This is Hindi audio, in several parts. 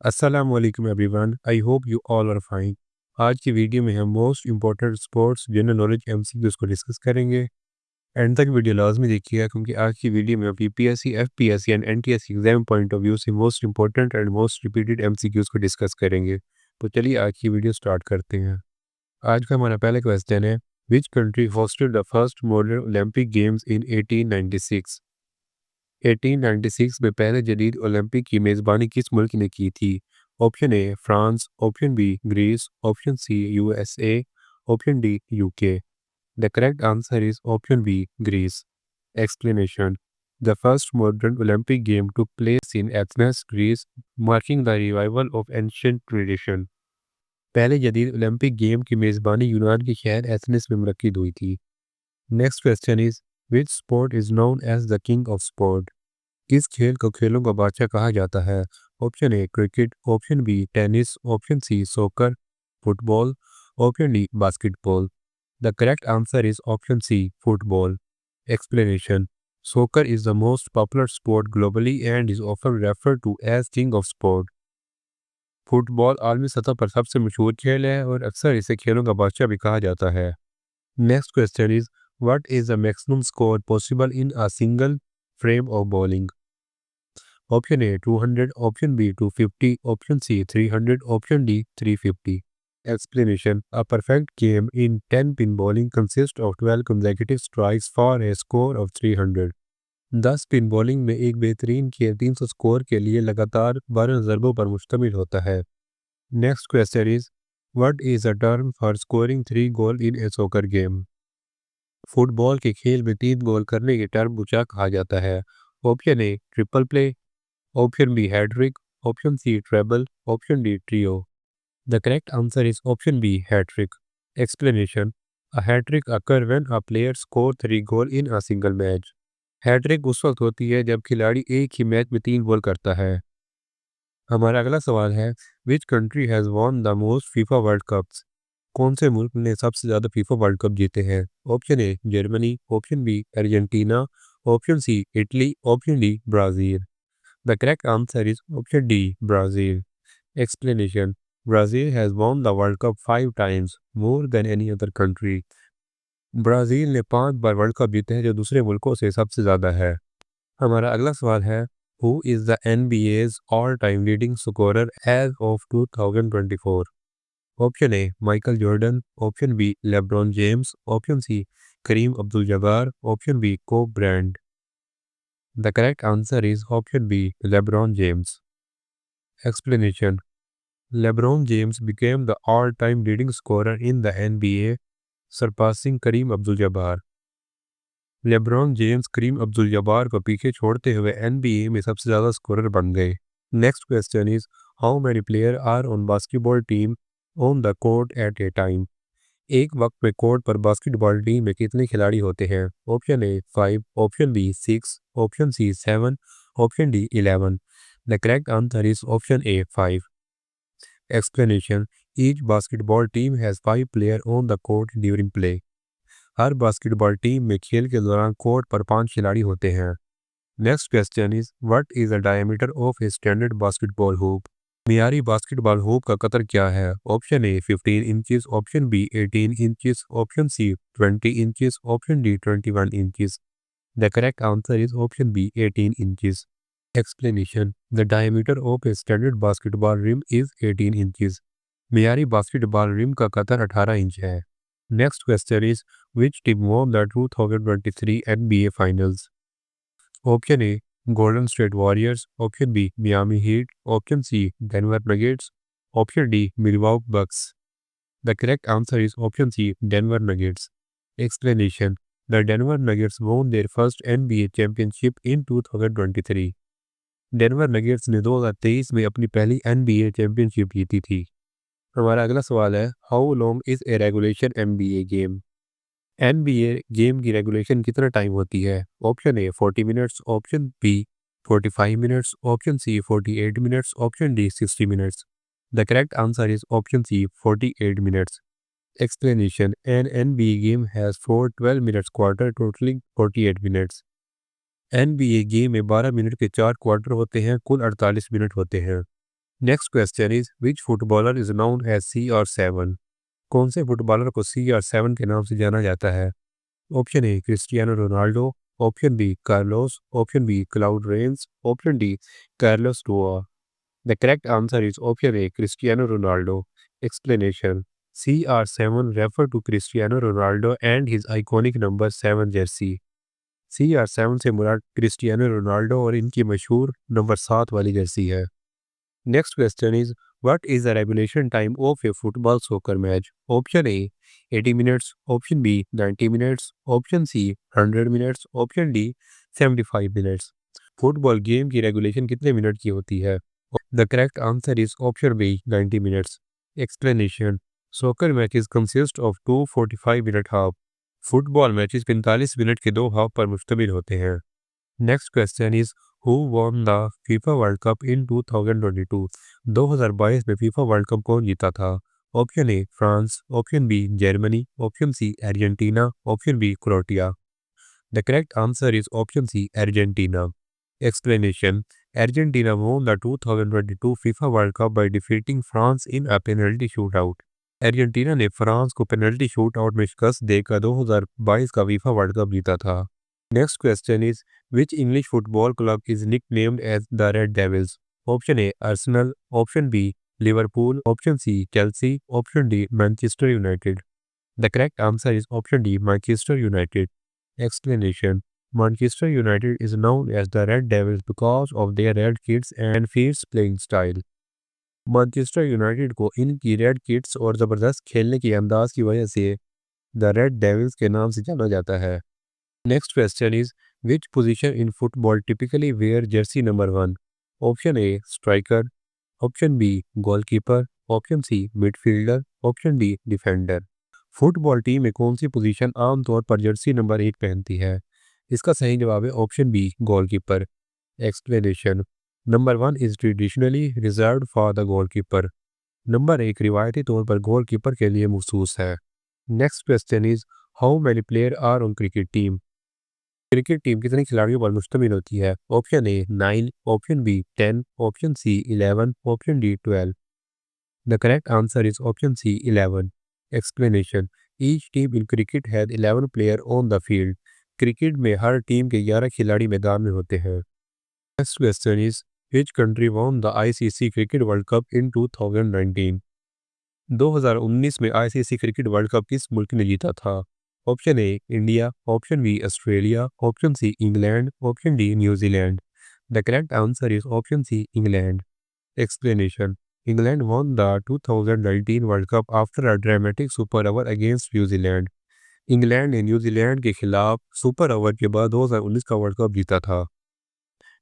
अस्सलाम वालेकुम everyone, I hope you all are fine. आज की वीडियो में हम most important sports general knowledge MCQs को डिस्कस करेंगे। एंड तक वीडियो लाजमी देखिएगा क्योंकि आज की वीडियो में UPSC, FPSC and NTSC exam point of view से most important and most repeated MCQs को डिस्कस करेंगे। तो चलिए आज की वीडियो स्टार्ट करते हैं। आज का हमारा पहला क्वेश्चन है, which country hosted the first modern Olympic games in 1896? 1896 में पहले जदीद ओलंपिक की मेज़बानी किस मुल्क ने की थी? Option A France, option B Greece, option C USA, option D UK. The correct answer is option B Greece. Explanation: The first modern Olympic game took place in Athens, Greece, marking the revival of ancient tradition. पहले जदीद ओलंपिक गेम की मेज़बानी यूनान के शहर एथेंस में मुनक्किद हुई थी। Next question is, which sport is known as the king of sport? किस खेल को खेलों का बादशाह कहा जाता है? Option A cricket, option B tennis, option C soccer, football, option D basketball. The correct answer is option C football. Explanation: soccer is the most popular sport globally and is often referred to as king of sport. Football आलमी सतह पर सबसे मशहूर खेल है और अक्सर इसे खेलों का बादशाह भी कहा जाता है। Next question is, what is the maximum score possible in a single frame of bowling? Option A 200, option B 250, option C 300, option D 350। Explanation: A perfect game in 10 pin bowling consists of 12 consecutive strikes for a score of 300। 10 pin bowling में एक बेहतरीन खेल 300 स्कोर के लिए लगातार 12 ज़रबों पर मुश्तमिल होता है। Next question is, what is a term for scoring 3 goal in A soccer game? Football के खेल में 3 गोल करने के टर्म को क्या कहा जाता है? Option A triple play, option B hat-trick, option C treble, option D trio. The correct answer is option B hat-trick. Explanation: a hat-trick occur when a player score 3 goal in a single match. Hat-trick उस वक्त होती है जब खिलाड़ी एक ही मैच में 3 गोल करता है। हमारा अगला सवाल है, which country has won the most FIFA world cups? कौन से मुल्क ने सबसे ज़्यादा फीफा वर्ल्ड कप जीते हैं? Option A Germany, option B Argentina, option C Italy, option D Brazil. The correct answer is option D, Brazil. Explanation: Brazil has won the World Cup 5 times, more than any other country. Brazil ने 5 बार वर्ल्ड कप जीते हैं जो दूसरे मुल्कों से सबसे ज़्यादा है। हमारा अगला सवाल है, Who is the NBA's all-time leading scorer as of 2024? Option A Michael Jordan, option B LeBron James, option C Kareem Abdul Jabbar, option B Kobe Bryant. The correct answer is option B, LeBron James. Explanation: LeBron James became the all-time leading scorer in the NBA, surpassing Kareem Abdul-Jabbar. LeBron James Kareem Abdul Jabbar को पीछे छोड़ते हुए NBA में सबसे ज़्यादा स्कोरर बन गए। Next question is, how many player are on basketball team on the court at a time? एक वक्त में कोर्ट पर बास्केटबॉल टीम में कितने खिलाड़ी होते हैं? Option A 5, option B 6, option C 7, option D 11। The correct answer is option A 5। Explanation: each basketball team has 5 player on the court during play. हर बास्केटबॉल टीम में खेल के दौरान कोर्ट पर 5 खिलाड़ी होते हैं। Next question is, what is the diameter of a standard basketball hoop? मियारी बास्केटबॉल हूप का कतर क्या है? Option A 15 inches, option B 18 inches, option C 20 inches, option D 21 inches. The correct answer is option B 18 inches. Explanation: the diameter of a standard basketball rim is 18 inches. मियारी बास्केटबॉल रिम का कतर 18 इंच है। Next question is, which team won the 2023 NBA finals? Option A Golden State Warriors, option B Miami Heat, option C Denver Nuggets, option D Milwaukee Bucks. The correct answer is option C Denver Nuggets. Explanation: the Denver Nuggets won their first NBA championship in 2023। Denver Nuggets ने 2023 में अपनी पहली NBA चैंपियनशिप जीती थी। हमारा अगला सवाल है, how long is a regulation NBA game? NBA game की रेगुलेशन कितना टाइम होती है? Option A 40 minutes, option B 45 minutes, option C 48 minutes, option D 60 minutes. The correct answer is option C 48 minutes. Explanation: An NBA game has 4 12-minute quarter totaling 48 minutes। NBA game में 12 मिनट के 4 क्वार्टर होते हैं, कुल 48 मिनट होते हैं। Next question is which footballer is known as CR7? कौन से फुटबॉलर को CR7 के नाम से जाना जाता है? Option A Cristiano Ronaldo, option B Carlos, option B Claude Rens, option D Carlos Doa. The correct answer is option A Cristiano Ronaldo. Explanation CR7 refer to Cristiano Ronaldo and his iconic number 7 jersey। CR7 से मुराद क्रिस्टियानो रोनाल्डो और इनकी मशहूर नंबर 7 वाली जर्सी है। Next question is what is the regulation time of a football soccer match? Option A 80 minutes, option B 90 minutes, option C 100 minutes, option D 75 minutes. Football game की रेगुलेशन कितने मिनट की होती है? The correct answer is option B 90 minutes. Explanation soccer matches consist of 2 45 minute half. Football matches 45 minute के दो हाफ पर मुश्तमिल होते हैं। Next question is who won the FIFA World Cup in 2022? 2022 में फीफा वर्ल्ड कप कौन जीता था? Option A France, option B Germany, option C Argentina, option B Croatia. The correct answer is option C Argentina. Explanation Argentina won the 2022 FIFA World Cup by defeating France in a penalty shootout। Argentina ने फ्रांस को पेनल्टी शूटआउट में शिकस्त देकर 2022 का फीफा वर्ल्ड कप जीता था। Next question is which English football club is nicknamed as the Red Devils? Option A Arsenal, option B Liverpool, option C Chelsea, option D Manchester United. The correct answer is option D Manchester United. Explanation Manchester United is known as the Red Devils because of their red kits and fierce playing style। Manchester United को इनकी रेड किट्स और ज़बरदस्त खेलने के अंदाज की वजह से द रेड डेविल्स के नाम से जाना जाता है। Next question is which position in football typically wear jersey number 1? Option A striker, option B goalkeeper, option C midfielder, option D defender. Football team में कौन सी पोजीशन आमतौर पर जर्सी नंबर 1 पहनती है? इसका सही जवाब है option B goalkeeper. Explanation number 1 is traditionally reserved for the goalkeeper. Number 1 रिवायती तौर पर गोलकीपर के लिए मखसूस है। Next question is how many player are on cricket team? Cricket team कितने खिलाड़ियों पर मुश्तमिल होती है? Option A 9, option B 10, option C 11, option D 12। The correct answer is option C 11। Explanation each team in cricket has 11 player on the field. Cricket में हर टीम के 11 खिलाड़ी मैदान में होते हैं। Next question is which country won the ICC cricket World Cup in 2019? 2019 में ICC क्रिकेट वर्ल्ड कप किस मुल्क ने जीता था? Option A India, option B Australia, option C England, option D New Zealand. The correct answer is option C England. Explanation England won the 2019 world cup after a dramatic super over against New Zealand. England ने न्यूजीलैंड के खिलाफ सुपर ओवर के बाद 2019 का वर्ल्ड कप जीता था।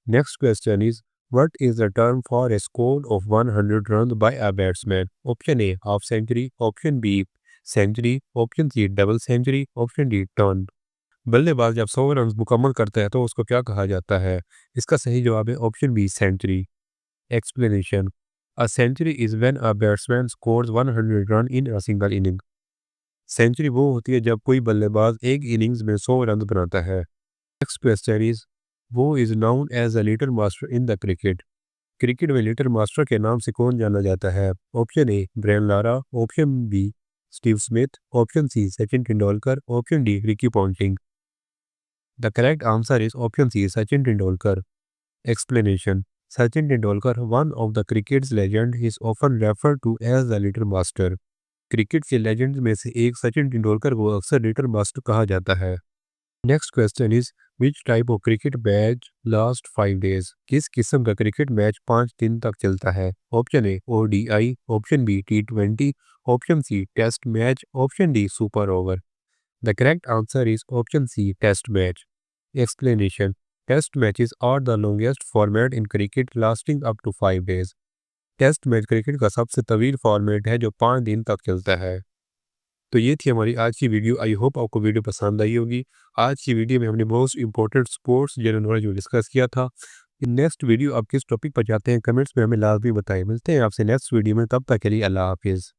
Next question is what is the term for a score of 100 run by a batsman? Option A half century, option B century, option C double century, option D turn. बल्लेबाज जब 100 रन मुकम्मल करता है तो उसको क्या कहा जाता है? इसका सही जवाब है option B century. Explanation A century is when a batsman scores 100 run in a single inning। Century वो होती है जब कोई बल्लेबाज एक इनिंग्स में 100 रन बनाता है। Next question is who is known as a little master in the cricket. Cricket में लिटिल मास्टर के नाम से कौन जाना जाता है? Option A Brian Lara, option B Steve Smith, option C Sachin Tendulkar, option D Ricky Ponting. The correct answer is option C Sachin Tendulkar. Explanation Sachin Tendulkar, one of the cricket's legend, is often referred to as the Little Master। Cricket के लेजेंड्स में से एक सचिन तेंदुलकर को अक्सर लिटिल मास्टर कहा जाता है। Next question is which type of cricket match last 5 days? किस किस्म का क्रिकेट मैच 5 दिन तक चलता है? Option A ODI, option B T20, option C test match, option D super over. The correct answer is option C test match. Explanation test matches are the longest format in cricket lasting up to 5 days. Test match cricket का सबसे तवील फॉर्मेट है जो 5 दिन तक चलता है। तो ये थी हमारी आज की वीडियो। आई होप आपको वीडियो पसंद आई होगी। आज की वीडियो में हमने most important sports general knowledge में डिस्कस किया था। नेक्स्ट वीडियो आप किस टॉपिक पर चाहते हैं कमेंट्स में हमें लाजमी बताएं। मिलते हैं आपसे नेक्स्ट वीडियो में, तब तक के लिए अल्लाह हाफिज़।